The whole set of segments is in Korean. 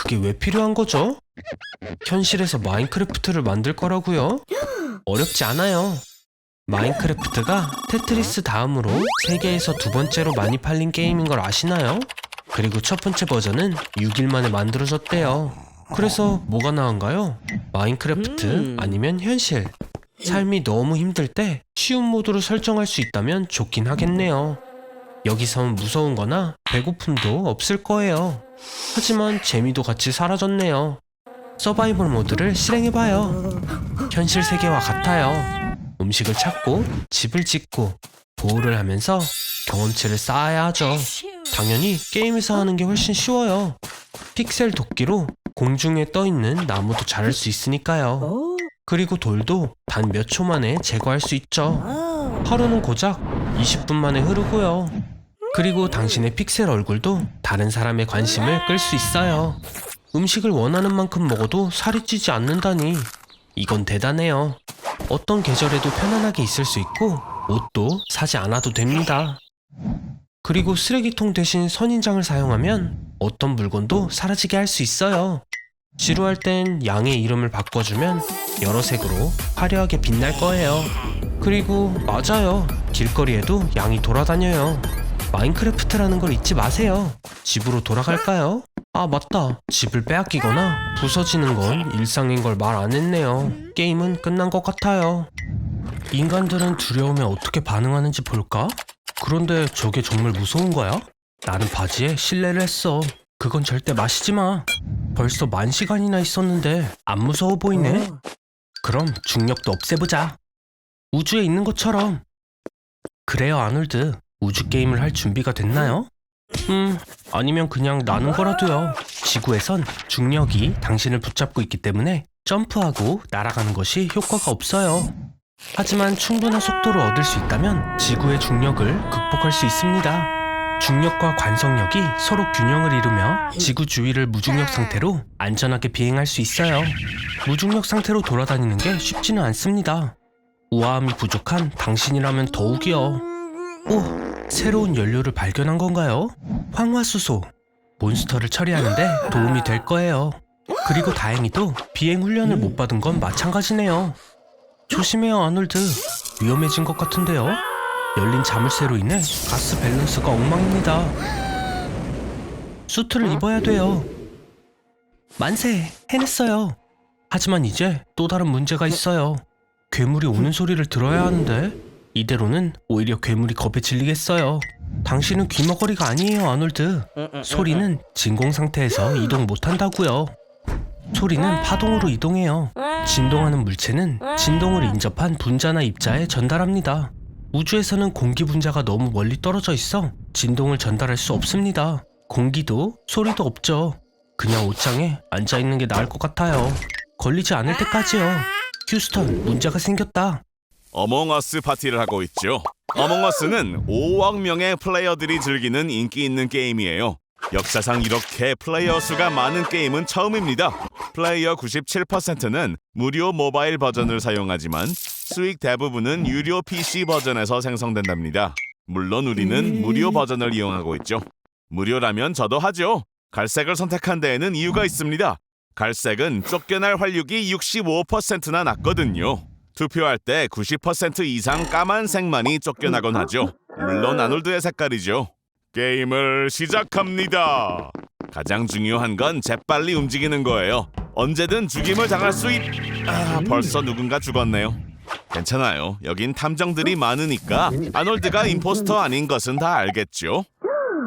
그게 왜 필요한 거죠? 현실에서 마인크래프트를 만들 거라고요? 어렵지 않아요. 마인크래프트가 테트리스 다음으로 세계에서 두 번째로 많이 팔린 게임인 걸 아시나요? 그리고 첫 번째 버전은 6일 만에 만들어졌대요. 그래서 뭐가 나은가요? 마인크래프트 아니면 현실. 삶이 너무 힘들 때 쉬운 모드로 설정할 수 있다면 좋긴 하겠네요. 여기선 무서운 거나 배고픔도 없을 거예요. 하지만 재미도 같이 사라졌네요. 서바이벌 모드를 실행해봐요. 현실 세계와 같아요. 음식을 찾고 집을 짓고 보호를 하면서 경험치를 쌓아야 하죠. 당연히 게임에서 하는 게 훨씬 쉬워요. 픽셀 도끼로 공중에 떠있는 나무도 자를 수 있으니까요. 그리고 돌도 단 몇 초 만에 제거할 수 있죠. 하루는 고작 20분 만에 흐르고요. 그리고 당신의 픽셀 얼굴도 다른 사람의 관심을 끌 수 있어요. 음식을 원하는 만큼 먹어도 살이 찌지 않는다니 이건 대단해요. 어떤 계절에도 편안하게 있을 수 있고 옷도 사지 않아도 됩니다. 그리고 쓰레기통 대신 선인장을 사용하면 어떤 물건도 사라지게 할 수 있어요. 지루할 땐 양의 이름을 바꿔주면 여러 색으로 화려하게 빛날 거예요. 그리고 맞아요. 길거리에도 양이 돌아다녀요. 마인크래프트라는 걸 잊지 마세요. 집으로 돌아갈까요? 아 맞다. 집을 빼앗기거나 부서지는 건 일상인 걸 말 안 했네요. 게임은 끝난 것 같아요. 인간들은 두려움에 어떻게 반응하는지 볼까? 그런데 저게 정말 무서운 거야? 나는 바지에 실내를 했어. 그건 절대 마시지 마. 벌써 10,000시간이나 있었는데 안 무서워 보이네. 그럼 중력도 없애보자. 우주에 있는 것처럼. 그래요 아놀드. 우주 게임을 할 준비가 됐나요? 아니면 그냥 나는 거라도요. 지구에선 중력이 당신을 붙잡고 있기 때문에 점프하고 날아가는 것이 효과가 없어요. 하지만 충분한 속도를 얻을 수 있다면 지구의 중력을 극복할 수 있습니다. 중력과 관성력이 서로 균형을 이루며 지구 주위를 무중력 상태로 안전하게 비행할 수 있어요. 무중력 상태로 돌아다니는 게 쉽지는 않습니다. 우아함이 부족한 당신이라면 더욱이요. 오, 새로운 연료를 발견한 건가요? 황화수소. 몬스터를 처리하는데 도움이 될 거예요. 그리고 다행히도 비행 훈련을 못 받은 건 마찬가지네요. 조심해요 아놀드. 위험해진 것 같은데요. 열린 자물쇠로 인해 가스 밸런스가 엉망입니다. 수트를 입어야 돼요. 만세! 해냈어요. 하지만 이제 또 다른 문제가 있어요. 괴물이 오는 소리를 들어야 하는데 이대로는 오히려 괴물이 겁에 질리겠어요. 당신은 귀머거리가 아니에요 아놀드. 소리는 진공 상태에서 이동 못한다고요. 소리는 파동으로 이동해요. 진동하는 물체는 진동을 인접한 분자나 입자에 전달합니다. 우주에서는 공기 분자가 너무 멀리 떨어져 있어 진동을 전달할 수 없습니다. 공기도 소리도 없죠. 그냥 옷장에 앉아있는 게 나을 것 같아요. 걸리지 않을 때까지요. 휴스턴, 문제가 생겼다. 어몽어스 파티를 하고 있죠. 어몽어스는 5억 명의 플레이어들이 즐기는 인기 있는 게임이에요. 역사상 이렇게 플레이어 수가 많은 게임은 처음입니다. 플레이어 97%는 무료 모바일 버전을 사용하지만 수익 대부분은 유료 PC 버전에서 생성된답니다. 물론 우리는 무료 버전을 이용하고 있죠. 무료라면 저도 하죠. 갈색을 선택한 데에는 이유가 있습니다. 갈색은 쫓겨날 활력이 65%나 낮거든요. 투표할 때 90% 이상 까만색만이 쫓겨나곤 하죠. 물론 아놀드의 색깔이죠. 게임을 시작합니다. 가장 중요한 건 재빨리 움직이는 거예요. 언제든 죽임을 당할 수 벌써 누군가 죽었네요. 괜찮아요. 여긴 탐정들이 많으니까 아놀드가 임포스터 아닌 것은 다 알겠죠?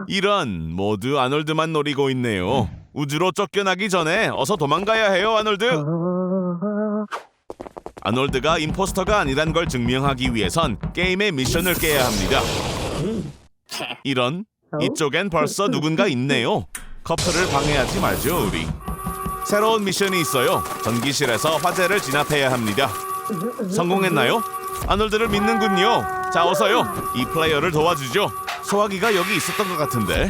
이런 모두 아놀드만 노리고 있네요. 우주로 쫓겨나기 전에 어서 도망가야 해요 아놀드. 아놀드가 임포스터가 아니란 걸 증명하기 위해선 게임의 미션을 깨야 합니다. 이런 이쪽엔 벌써 누군가 있네요. 커플을 방해하지 말죠 우리. 새로운 미션이 있어요. 전기실에서 화재를 진압해야 합니다. 성공했나요? 아놀드를 믿는군요. 자 어서요. 이 플레이어를 도와주죠. 소화기가 여기 있었던 것 같은데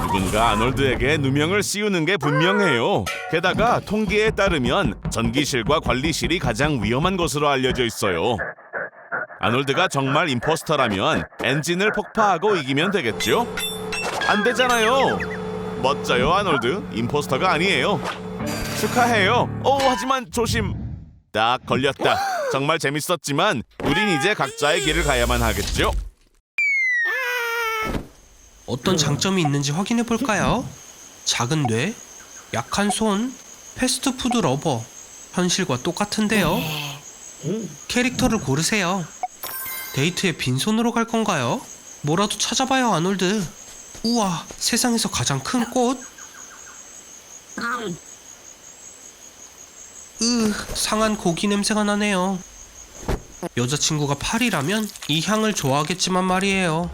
누군가 아놀드에게 누명을 씌우는 게 분명해요. 게다가 통계에 따르면 전기실과 관리실이 가장 위험한 곳으로 알려져 있어요. 아놀드가 정말 임포스터라면 엔진을 폭파하고 이기면 되겠죠? 안 되잖아요. 멋져요, 아놀드. 임포스터가 아니에요. 축하해요. 하지만 조심. 딱 걸렸다. 정말 재밌었지만 우린 이제 각자의 길을 가야만 하겠죠. 어떤 장점이 있는지 확인해 볼까요? 작은 뇌, 약한 손, 패스트푸드 러버. 현실과 똑같은데요. 캐릭터를 고르세요. 데이트에 빈손으로 갈 건가요? 뭐라도 찾아봐요, 아놀드. 우와, 세상에서 가장 큰 꽃? 상한 고기 냄새가 나네요. 여자친구가 파리라면 이 향을 좋아하겠지만 말이에요.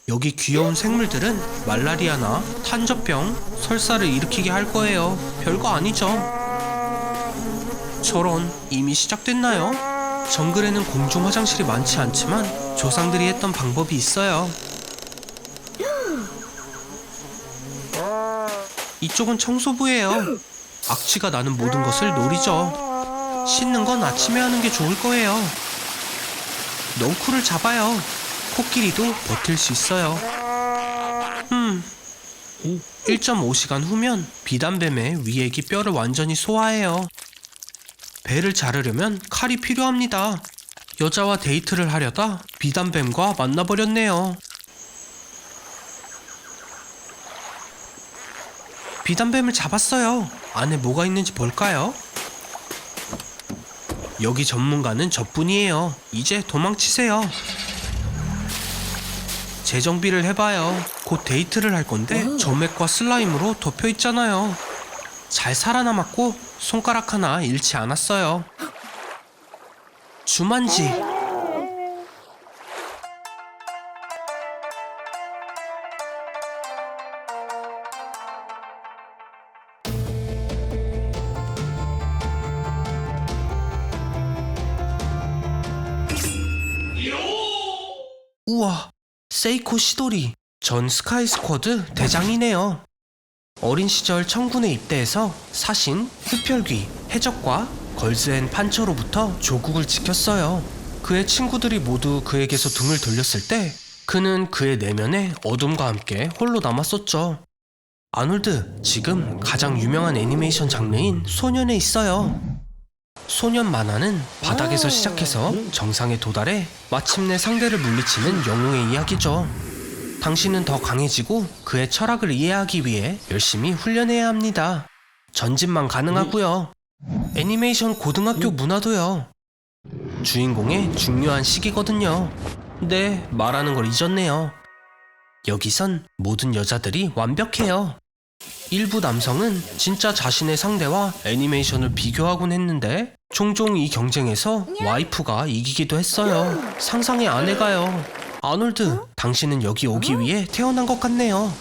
여기 귀여운 생물들은 말라리아나 탄저병, 설사를 일으키게 할 거예요. 별거 아니죠. 저런, 이미 시작됐나요? 정글에는 공중 화장실이 많지 않지만 조상들이 했던 방법이 있어요. 이쪽은 청소부예요. 악취가 나는 모든 것을 노리죠. 씻는 건 아침에 하는 게 좋을 거예요. 넝쿨을 잡아요. 코끼리도 버틸 수 있어요. 1.5시간 후면 비단뱀의 위액이 뼈를 완전히 소화해요. 배를 자르려면 칼이 필요합니다. 여자와 데이트를 하려다 비단뱀과 만나버렸네요. 비단뱀을 잡았어요. 안에 뭐가 있는지 볼까요? 여기 전문가는 저뿐이에요. 이제 도망치세요. 재정비를 해봐요. 곧 데이트를 할 건데 점액과 슬라임으로 덮여있잖아요. 잘 살아남았고 손가락 하나 잃지 않았어요. 주만지. 우와, 세이코 시도리. 전 스카이 스쿼드 대장이네요. 어린 시절 청군에 입대해서 사신, 흡혈귀, 해적과 걸즈앤 판처로부터 조국을 지켰어요. 그의 친구들이 모두 그에게서 등을 돌렸을 때 그는 그의 내면에 어둠과 함께 홀로 남았었죠. 아놀드, 지금 가장 유명한 애니메이션 장르인 소년에 있어요. 소년 만화는 바닥에서 시작해서 정상에 도달해 마침내 상대를 물리치는 영웅의 이야기죠. 당신은 더 강해지고 그의 철학을 이해하기 위해 열심히 훈련해야 합니다. 전진만 가능하고요. 애니메이션 고등학교 문화도요. 주인공의 중요한 시기거든요. 네, 말하는 걸 잊었네요. 여기선 모든 여자들이 완벽해요. 일부 남성은 진짜 자신의 상대와 애니메이션을 비교하곤 했는데 종종 이 경쟁에서 와이프가 이기기도 했어요. 상상이 안 해가요. 아놀드, 당신은 여기 오기 위해 태어난 것 같네요.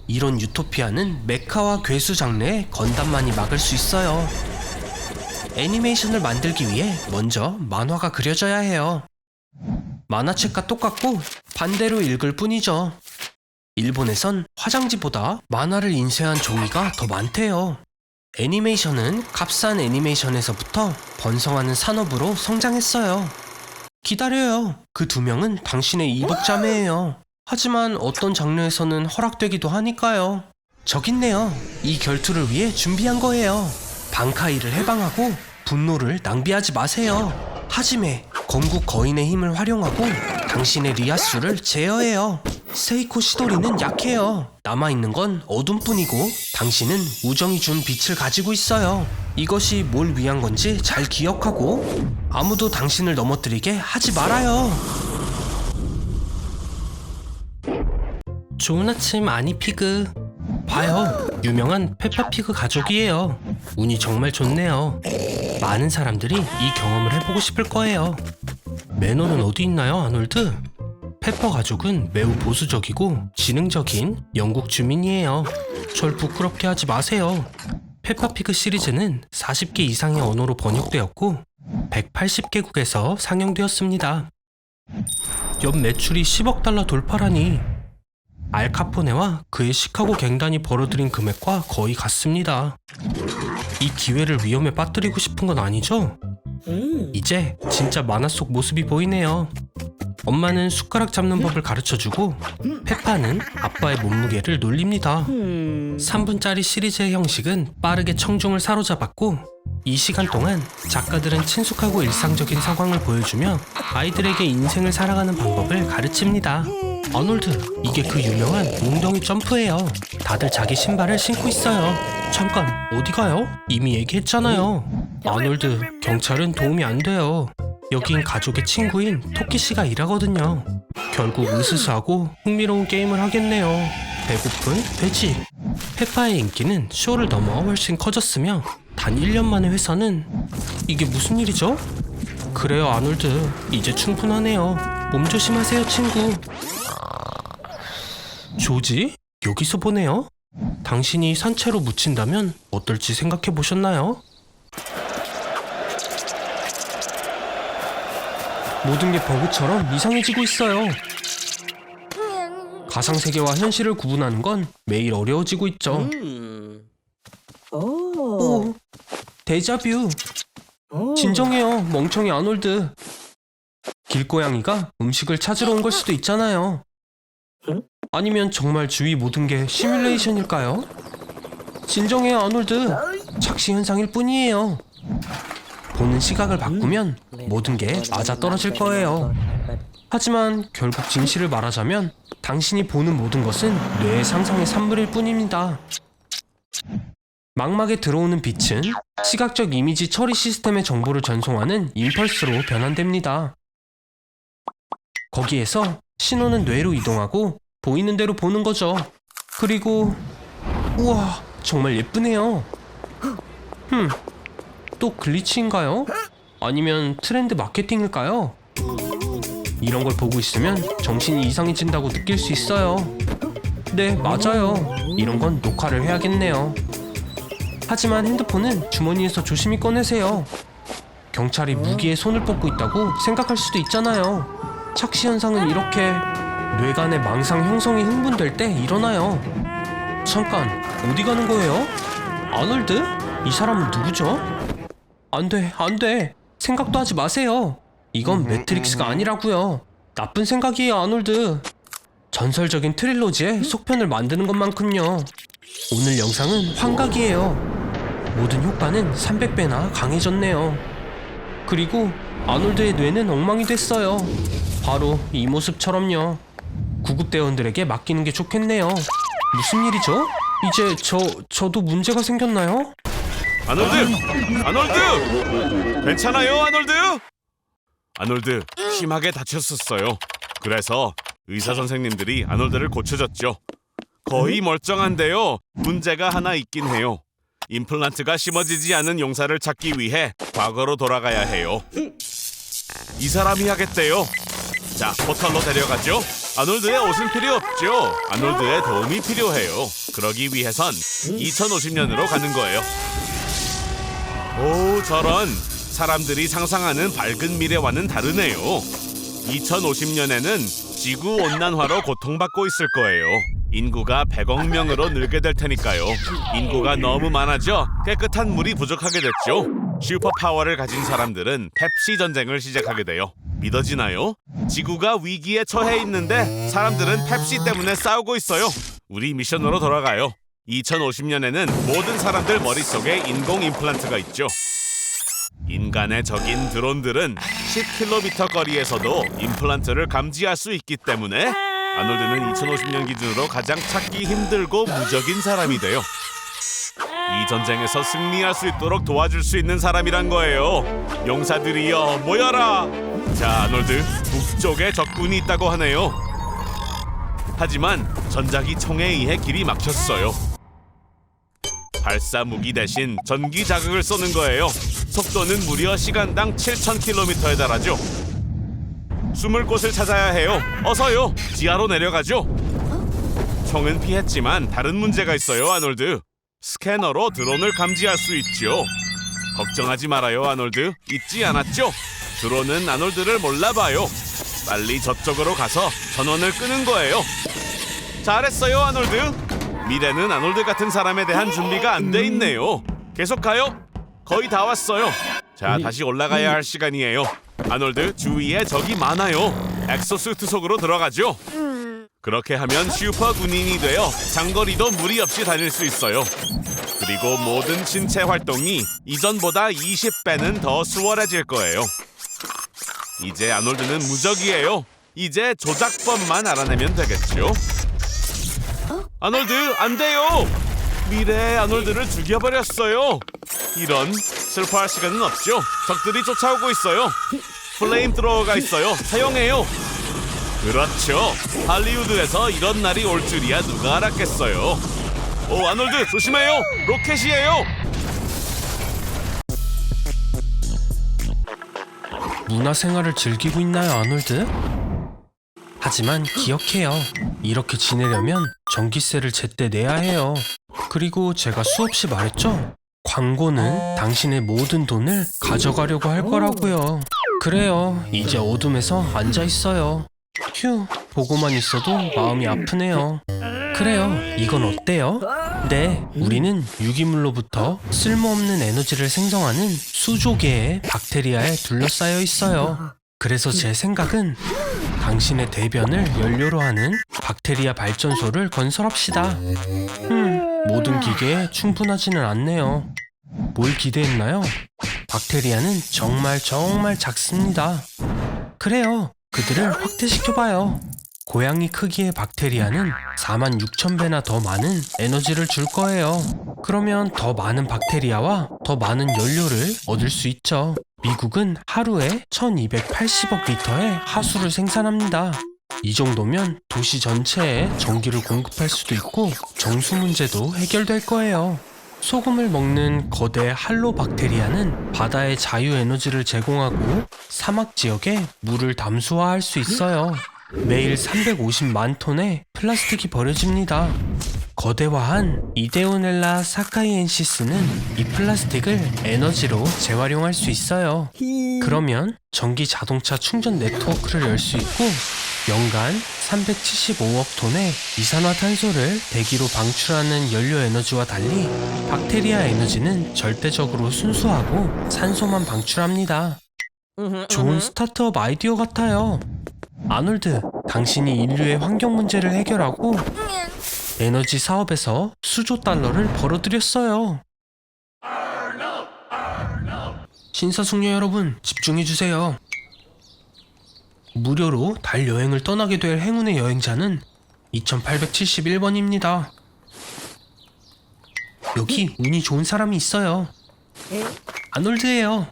이런 유토피아는 메카와 괴수 장르의 건담만이 막을 수 있어요. 애니메이션을 만들기 위해 먼저 만화가 그려져야 해요. 만화책과 똑같고 반대로 읽을 뿐이죠. 일본에선 화장지보다 만화를 인쇄한 종이가 더 많대요. 애니메이션은 값싼 애니메이션에서부터 번성하는 산업으로 성장했어요. 기다려요. 그 두 명은 당신의 이복자매예요. 하지만 어떤 장르에서는 허락되기도 하니까요. 저기 있네요. 이 결투를 위해 준비한 거예요. 방카이를 해방하고 분노를 낭비하지 마세요. 하지메, 건국 거인의 힘을 활용하고 당신의 리아수를 제어해요. 세이코 시도리는 약해요. 남아있는 건 어둠뿐이고 당신은 우정이 준 빛을 가지고 있어요. 이것이 뭘 위한 건지 잘 기억하고 아무도 당신을 넘어뜨리게 하지 말아요. 좋은 아침 아니피그. 봐요, 유명한 페파피그 가족이에요. 운이 정말 좋네요. 많은 사람들이 이 경험을 해보고 싶을 거예요. 매너는 어디 있나요, 아놀드? 페퍼 가족은 매우 보수적이고 지능적인 영국 주민이에요. 절 부끄럽게 하지 마세요. 페파피그 시리즈는 40개 이상의 언어로 번역되었고 180개국에서 상영되었습니다. 연 매출이 10억 달러 돌파라니. 알카포네와 그의 시카고 갱단이 벌어들인 금액과 거의 같습니다. 이 기회를 위험에 빠뜨리고 싶은 건 아니죠? 이제 진짜 만화 속 모습이 보이네요. 엄마는 숟가락 잡는 법을 가르쳐주고 페파는 아빠의 몸무게를 놀립니다. 3분짜리 시리즈의 형식은 빠르게 청중을 사로잡았고 이 시간 동안 작가들은 친숙하고 일상적인 상황을 보여주며 아이들에게 인생을 살아가는 방법을 가르칩니다. 아놀드, 이게 그 유명한 웅덩이 점프예요. 다들 자기 신발을 신고 있어요. 잠깐, 어디 가요? 이미 얘기했잖아요. 아놀드, 경찰은 도움이 안 돼요. 여긴 가족의 친구인 토끼씨가 일하거든요. 결국 으스스하고 흥미로운 게임을 하겠네요. 배고픈 돼지. 페파의 인기는 쇼를 넘어 훨씬 커졌으며 단 1년 만에 회사는 이게 무슨 일이죠? 그래요 아놀드, 이제 충분하네요. 몸 조심하세요 친구. 조지? 여기서 보네요. 당신이 산채로 묻힌다면 어떨지 생각해 보셨나요? 모든 게 버그처럼 이상해지고 있어요. 가상세계와 현실을 구분하는 건 매일 어려워지고 있죠. 오, 데자뷰. 진정해요, 멍청이 아놀드. 길고양이가 음식을 찾으러 온 걸 수도 있잖아요. 아니면 정말 주위 모든 게 시뮬레이션일까요? 진정해요 아놀드. 착시 현상일 뿐이에요. 보는 시각을 바꾸면 모든 게 맞아떨어질 거예요. 하지만 결국 진실을 말하자면 당신이 보는 모든 것은 뇌의 상상의 산물일 뿐입니다. 망막에 들어오는 빛은 시각적 이미지 처리 시스템의 정보를 전송하는 임펄스로 변환됩니다. 거기에서 신호는 뇌로 이동하고 보이는 대로 보는 거죠. 그리고 우와, 정말 예쁘네요. 또 글리치인가요? 아니면 트렌드 마케팅일까요? 이런 걸 보고 있으면 정신이 이상해진다고 느낄 수 있어요. 네, 맞아요. 이런 건 녹화를 해야겠네요. 하지만 핸드폰은 주머니에서 조심히 꺼내세요. 경찰이 무기에 손을 뻗고 있다고 생각할 수도 있잖아요. 착시 현상은 이렇게 뇌간의 망상 형성이 흥분될 때 일어나요. 잠깐, 어디 가는 거예요? 아놀드? 이 사람은 누구죠? 안 돼, 안 돼. 생각도 하지 마세요. 이건 매트릭스가 아니라고요. 나쁜 생각이에요, 아놀드. 전설적인 트릴로지의 속편을 만드는 것만큼요. 오늘 영상은 환각이에요. 모든 효과는 300배나 강해졌네요. 그리고 아놀드의 뇌는 엉망이 됐어요. 바로 이 모습처럼요. 구급대원들에게 맡기는 게 좋겠네요. 무슨 일이죠? 이제 저도 문제가 생겼나요? 아놀드! 아놀드! 괜찮아요, 아놀드? 아놀드, 심하게 다쳤었어요. 그래서 의사 선생님들이 아놀드를 고쳐줬죠. 거의 멀쩡한데요. 문제가 하나 있긴 해요. 임플란트가 심어지지 않은 용사를 찾기 위해 과거로 돌아가야 해요. 이 사람이 하겠대요. 자, 포털로 데려가죠. 아놀드의 옷은 필요 없죠. 아놀드의 도움이 필요해요. 그러기 위해선 2050년으로 가는 거예요. 오, 저런. 사람들이 상상하는 밝은 미래와는 다르네요. 2050년에는 지구온난화로 고통받고 있을 거예요. 인구가 100억 명으로 늘게 될 테니까요. 인구가 너무 많아져 깨끗한 물이 부족하게 됐죠. 슈퍼파워를 가진 사람들은 펩시 전쟁을 시작하게 돼요. 믿어지나요? 지구가 위기에 처해 있는데 사람들은 펩시 때문에 싸우고 있어요. 우리 미션으로 돌아가요. 2050년에는 모든 사람들 머릿속에 인공 임플란트가 있죠. 인간의 적인 드론들은 10km 거리에서도 임플란트를 감지할 수 있기 때문에 아놀드는 2050년 기준으로 가장 찾기 힘들고 무적인 사람이 돼요. 이 전쟁에서 승리할 수 있도록 도와줄 수 있는 사람이란 거예요. 용사들이여 모여라. 자, 아놀드, 북쪽에 적군이 있다고 하네요. 하지만 전자기 총에 의해 길이 막혔어요. 발사 무기 대신 전기 자극을 쏘는 거예요. 속도는 무려 시간당 7,000km에 달하죠. 숨을 곳을 찾아야 해요. 어서요. 지하로 내려가죠. 총은 피했지만 다른 문제가 있어요, 아놀드. 스캐너로 드론을 감지할 수 있죠. 걱정하지 말아요, 아놀드. 잊지 않았죠? 드론은 아놀드를 몰라봐요. 빨리 저쪽으로 가서 전원을 끄는 거예요. 잘했어요, 아놀드. 미래는 아놀드 같은 사람에 대한 준비가 안 돼 있네요. 계속 가요. 거의 다 왔어요. 자, 다시 올라가야 할 시간이에요. 아놀드, 주위에 적이 많아요. 엑소수트 속으로 들어가죠. 그렇게 하면 슈퍼 군인이 되어 장거리도 무리 없이 다닐 수 있어요. 그리고 모든 신체 활동이 이전보다 20배는 더 수월해질 거예요. 이제 아놀드는 무적이에요. 이제 조작법만 알아내면 되겠죠. 아놀드, 안 돼요! 미래의 아놀드를 죽여버렸어요. 이런, 슬퍼할 시간은 없죠. 적들이 쫓아오고 있어요. 플레임 트로어가 있어요. 사용해요. 그렇죠. 할리우드에서 이런 날이 올 줄이야 누가 알았겠어요. 오, 아놀드 조심해요. 로켓이에요. 문화생활을 즐기고 있나요, 아놀드? 하지만 기억해요. 이렇게 지내려면 전기세를 제때 내야 해요. 그리고 제가 수없이 말했죠? 광고는 당신의 모든 돈을 가져가려고 할 거라고요. 그래요. 이제 어둠에서 앉아 있어요. 휴, 보고만 있어도 마음이 아프네요. 그래요. 이건 어때요? 네, 우리는 유기물로부터 쓸모없는 에너지를 생성하는 수조 개의 박테리아에 둘러싸여 있어요. 그래서 제 생각은 당신의 대변을 연료로 하는 박테리아 발전소를 건설합시다. 모든 기계에 충분하지는 않네요. 뭘 기대했나요? 박테리아는 정말 작습니다. 그래요. 그들을 확대시켜봐요. 고양이 크기의 박테리아는 46,000배나 더 많은 에너지를 줄 거예요. 그러면 더 많은 박테리아와 더 많은 연료를 얻을 수 있죠. 미국은 하루에 1280억 리터의 하수를 생산합니다. 이 정도면 도시 전체에 전기를 공급할 수도 있고 정수 문제도 해결될 거예요. 소금을 먹는 거대 할로 박테리아는 바다에 자유 에너지를 제공하고 사막 지역에 물을 담수화할 수 있어요. 매일 350만 톤의 플라스틱이 버려집니다. 거대화한 이데오넬라 사카이엔시스는 이 플라스틱을 에너지로 재활용할 수 있어요. 그러면 전기 자동차 충전 네트워크를 열 수 있고 연간 375억 톤의 이산화탄소를 대기로 방출하는 연료 에너지와 달리 박테리아 에너지는 절대적으로 순수하고 산소만 방출합니다. 좋은 스타트업 아이디어 같아요. 아놀드, 당신이 인류의 환경 문제를 해결하고 에너지 사업에서 수조 달러를 벌어들였어요. 신사숙녀 여러분, 집중해주세요. 무료로 달 여행을 떠나게 될 행운의 여행자는 2871번입니다. 여기 운이 좋은 사람이 있어요. 아놀드예요.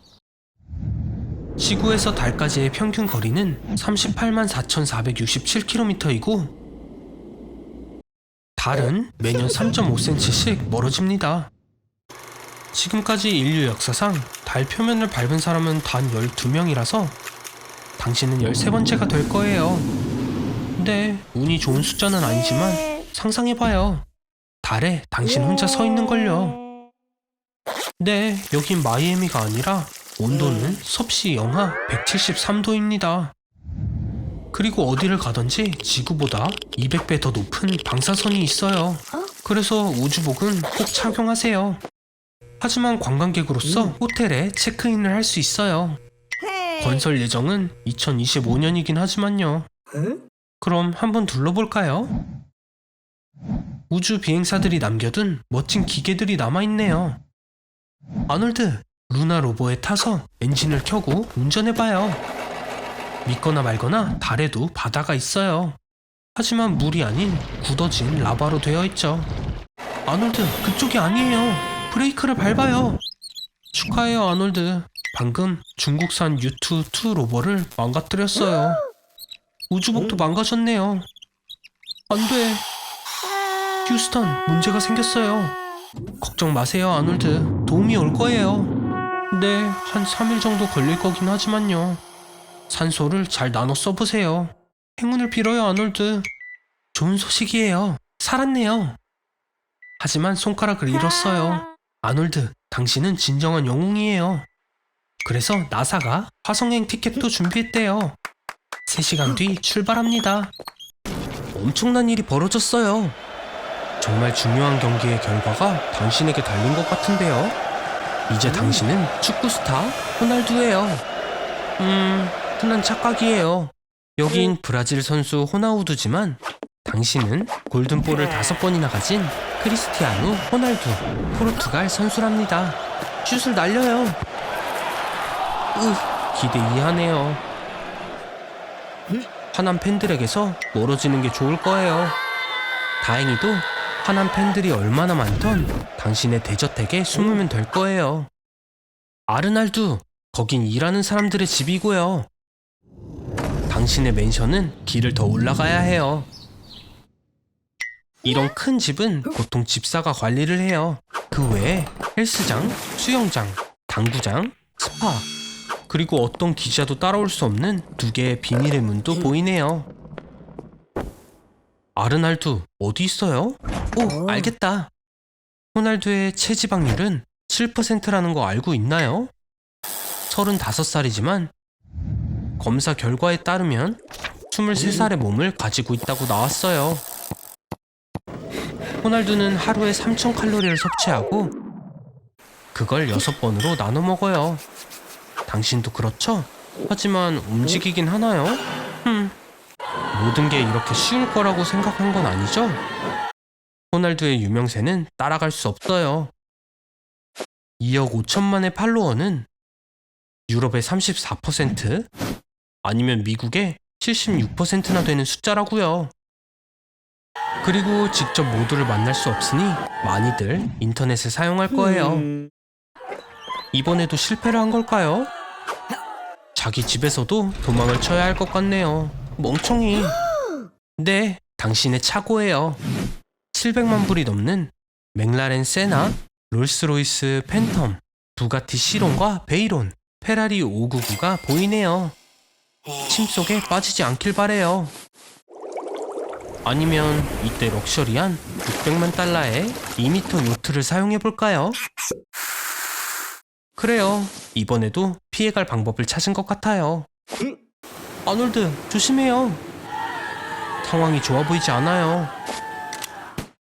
지구에서 달까지의 평균 거리는 38만 4,467km이고 달은 매년 3.5cm씩 멀어집니다. 지금까지 인류 역사상 달 표면을 밟은 사람은 단 12명이라서 당신은 13번째가 될 거예요. 네, 운이 좋은 숫자는 아니지만 상상해봐요. 달에 당신 혼자 서 있는걸요. 네, 여긴 마이애미가 아니라 온도는 섭씨 영하 173도입니다. 그리고 어디를 가든지 지구보다 200배 더 높은 방사선이 있어요. 그래서 우주복은 꼭 착용하세요. 하지만 관광객으로서 호텔에 체크인을 할 수 있어요. 건설 예정은 2025년이긴 하지만요. 그럼 한번 둘러볼까요? 우주 비행사들이 남겨둔 멋진 기계들이 남아있네요. 아놀드, 루나 로버에 타서 엔진을 켜고 운전해봐요. 믿거나 말거나 달에도 바다가 있어요. 하지만 물이 아닌 굳어진 라바로 되어 있죠. 아놀드, 그쪽이 아니에요. 브레이크를 밟아요. 축하해요, 아놀드. 방금 중국산 U2 로버를 망가뜨렸어요. 우주복도 망가졌네요. 안 돼. 휴스턴, 문제가 생겼어요. 걱정 마세요, 아놀드. 도움이 올 거예요. 네, 한 3일 정도 걸릴 거긴 하지만요. 산소를 잘 나눠 써보세요. 행운을 빌어요, 아놀드. 좋은 소식이에요. 살았네요. 하지만 손가락을 잃었어요. 아놀드, 당신은 진정한 영웅이에요. 그래서 나사가 화성행 티켓도 준비했대요. 3시간 뒤 출발합니다. 엄청난 일이 벌어졌어요. 정말 중요한 경기의 결과가 당신에게 달린 것 같은데요. 이제 당신은 축구 스타 호날두예요. 흔한 착각이에요. 여긴 브라질 선수 호나우두지만 당신은 골든볼을 5번이나 가진 크리스티아누 호날두, 포르투갈 선수랍니다. 슛을 날려요. 기대 이하네요. 하남 팬들에게서 멀어지는 게 좋을 거예요. 다행히도 하남 팬들이 얼마나 많던 당신의 대저택에 숨으면 될 거예요. 아르날두, 거긴 일하는 사람들의 집이고요. 당신의 맨션은 길을 더 올라가야 해요. 이런 큰 집은 보통 집사가 관리를 해요. 그 외에 헬스장, 수영장, 당구장, 스파, 그리고 어떤 기자도 따라올 수 없는 2개의 비밀의 문도 보이네요. 아르날두, 어디 있어요? 오, 알겠다. 호날두의 체지방률은 7%라는 거 알고 있나요? 35살이지만 검사 결과에 따르면 23살의 몸을 가지고 있다고 나왔어요. 호날두는 하루에 3000칼로리를 섭취하고 그걸 6번으로 나눠 먹어요. 당신도 그렇죠? 하지만 움직이긴 하나요? 모든 게 이렇게 쉬울 거라고 생각한 건 아니죠? 호날두의 유명세는 따라갈 수 없어요. 2억 5천만의 팔로워는 유럽의 34%, 아니면 미국의 76%나 되는 숫자라고요. 그리고 직접 모두를 만날 수 없으니 많이들 인터넷을 사용할 거예요. 이번에도 실패를 한 걸까요? 자기 집에서도 도망을 쳐야 할 것 같네요. 멍청이. 네, 당신의 착오예요. 700만 불이 넘는 맥라렌 세나, 롤스로이스 팬텀, 부가티 시론과 베이론, 페라리 599가 보이네요. 침 속에 빠지지 않길 바래요. 아니면 이때 럭셔리한 600만 달러의 2m 요트를 사용해볼까요? 그래요. 이번에도 피해갈 방법을 찾은 것 같아요. 아놀드, 조심해요. 상황이 좋아 보이지 않아요.